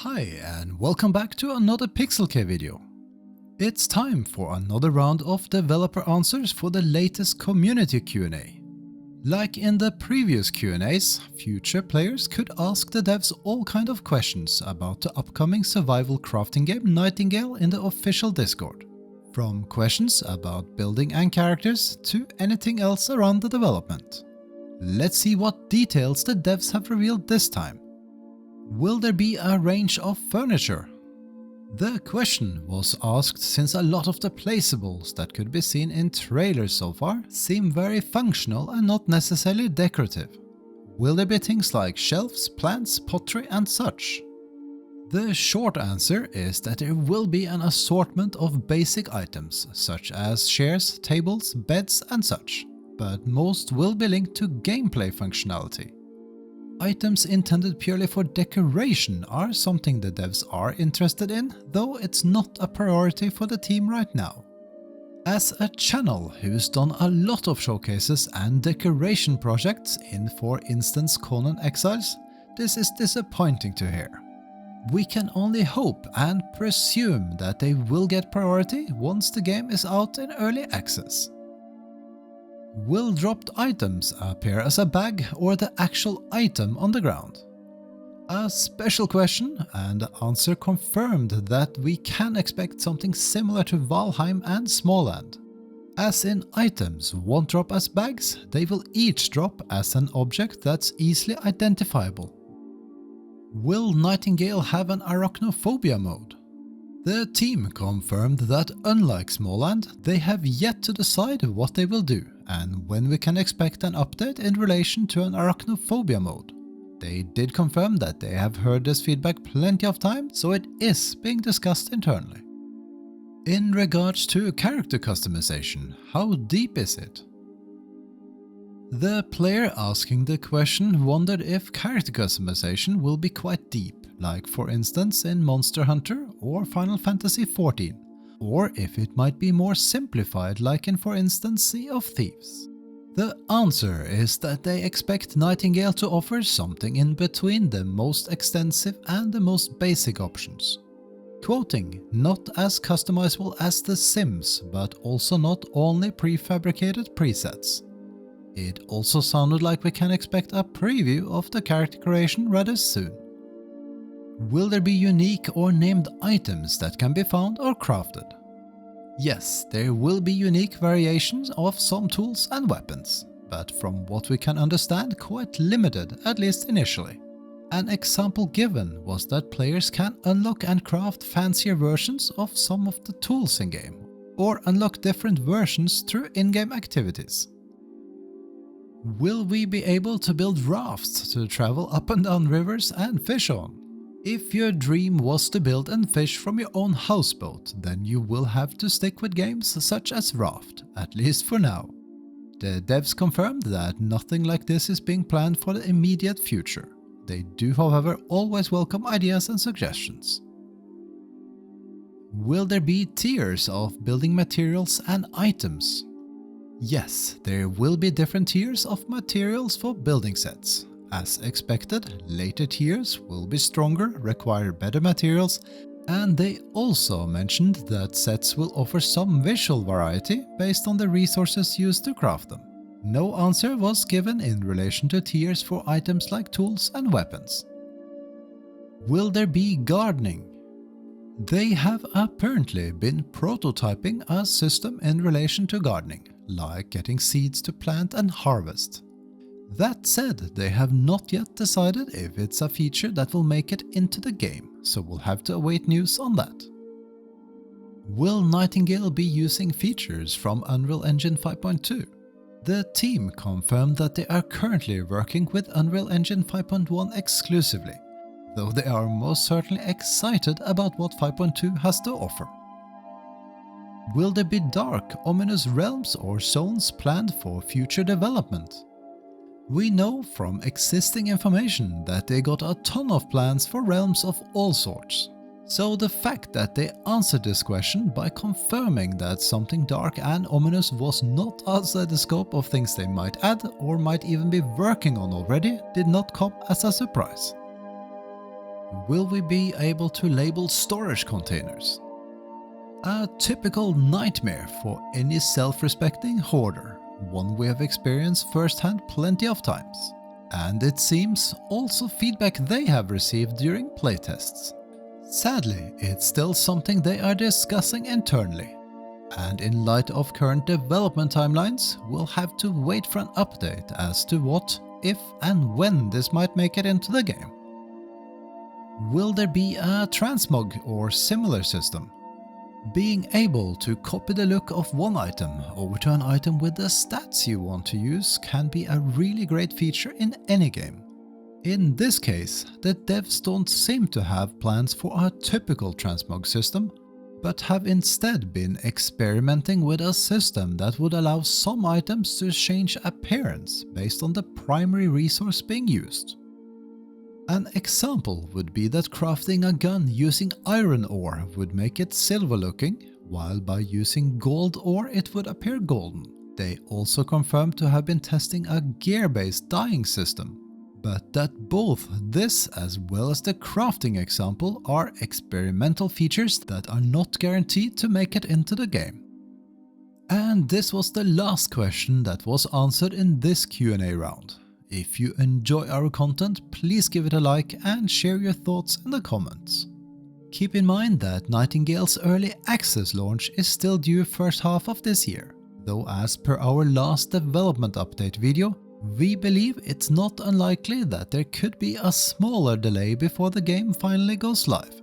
Hi and welcome back to another PixelK video. It's time for another round of developer answers for the latest community Q&A. Like in the previous Q&As, future players could ask the devs all kind of questions about the upcoming survival crafting game Nightingale in the official Discord. From questions about building and characters to anything else around the development. Let's see what details the devs have revealed this time. Will there be a range of furniture? The question was asked since a lot of the placeables that could be seen in trailers so far seem very functional and not necessarily decorative. Will there be things like shelves, plants, pottery and such? The short answer is that there will be an assortment of basic items such as chairs, tables, beds and such, but most will be linked to gameplay functionality. Items intended purely for decoration are something the devs are interested in, though it's not a priority for the team right now. As a channel who's done a lot of showcases and decoration projects in, for instance, Conan Exiles, this is disappointing to hear. We can only hope and presume that they will get priority once the game is out in early access. Will dropped items appear as a bag or the actual item on the ground? A special question, and the answer confirmed that we can expect something similar to Valheim and Småland. As in items won't drop as bags, they will each drop as an object that's easily identifiable. Will Nightingale have an Arachnophobia mode? The team confirmed that unlike Småland, they have yet to decide what they will do and when we can expect an update in relation to an Arachnophobia mode. They did confirm that they have heard this feedback plenty of times, so it is being discussed internally. In regards to character customization, how deep is it? The player asking the question wondered if character customization will be quite deep, like for instance in Monster Hunter or Final Fantasy XIV, or if it might be more simplified like in for instance Sea of Thieves. The answer is that they expect Nightingale to offer something in between the most extensive and the most basic options. Quoting, not as customizable as The Sims, but also not only prefabricated presets. It also sounded like we can expect a preview of the character creation rather soon. Will there be unique or named items that can be found or crafted? Yes, there will be unique variations of some tools and weapons, but from what we can understand quite limited, at least initially. An example given was that players can unlock and craft fancier versions of some of the tools in-game, or unlock different versions through in-game activities. Will we be able to build rafts to travel up and down rivers and fish on? If your dream was to build and fish from your own houseboat, then you will have to stick with games such as Raft, at least for now. The devs confirmed that nothing like this is being planned for the immediate future. They do, however, always welcome ideas and suggestions. Will there be tiers of building materials and items? Yes, there will be different tiers of materials for building sets. As expected, later tiers will be stronger, require better materials, and they also mentioned that sets will offer some visual variety based on the resources used to craft them. No answer was given in relation to tiers for items like tools and weapons. Will there be gardening? They have apparently been prototyping a system in relation to gardening, like getting seeds to plant and harvest. That said, they have not yet decided if it's a feature that will make it into the game, so we'll have to await news on that. Will Nightingale be using features from Unreal Engine 5.2? The team confirmed that they are currently working with Unreal Engine 5.1 exclusively, though they are most certainly excited about what 5.2 has to offer. Will there be dark, ominous realms or zones planned for future development? We know from existing information that they got a ton of plans for realms of all sorts. So the fact that they answered this question by confirming that something dark and ominous was not outside the scope of things they might add or might even be working on already did not come as a surprise. Will we be able to label storage containers? A typical nightmare for any self-respecting hoarder, one we have experienced firsthand plenty of times, and it seems also feedback they have received during playtests. Sadly, it's still something they are discussing internally, and in light of current development timelines, we'll have to wait for an update as to what, if and when this might make it into the game. Will there be a transmog or similar system? Being able to copy the look of one item over to an item with the stats you want to use can be a really great feature in any game. In this case, the devs don't seem to have plans for a typical transmog system, but have instead been experimenting with a system that would allow some items to change appearance based on the primary resource being used. An example would be that crafting a gun using iron ore would make it silver looking, while by using gold ore it would appear golden. They also confirmed to have been testing a gear-based dyeing system, but that both this as well as the crafting example are experimental features that are not guaranteed to make it into the game. And this was the last question that was answered in this Q&A round. If you enjoy our content, please give it a like and share your thoughts in the comments. Keep in mind that Nightingale's early access launch is still due first half of this year, though as per our last development update video, we believe it's not unlikely that there could be a smaller delay before the game finally goes live.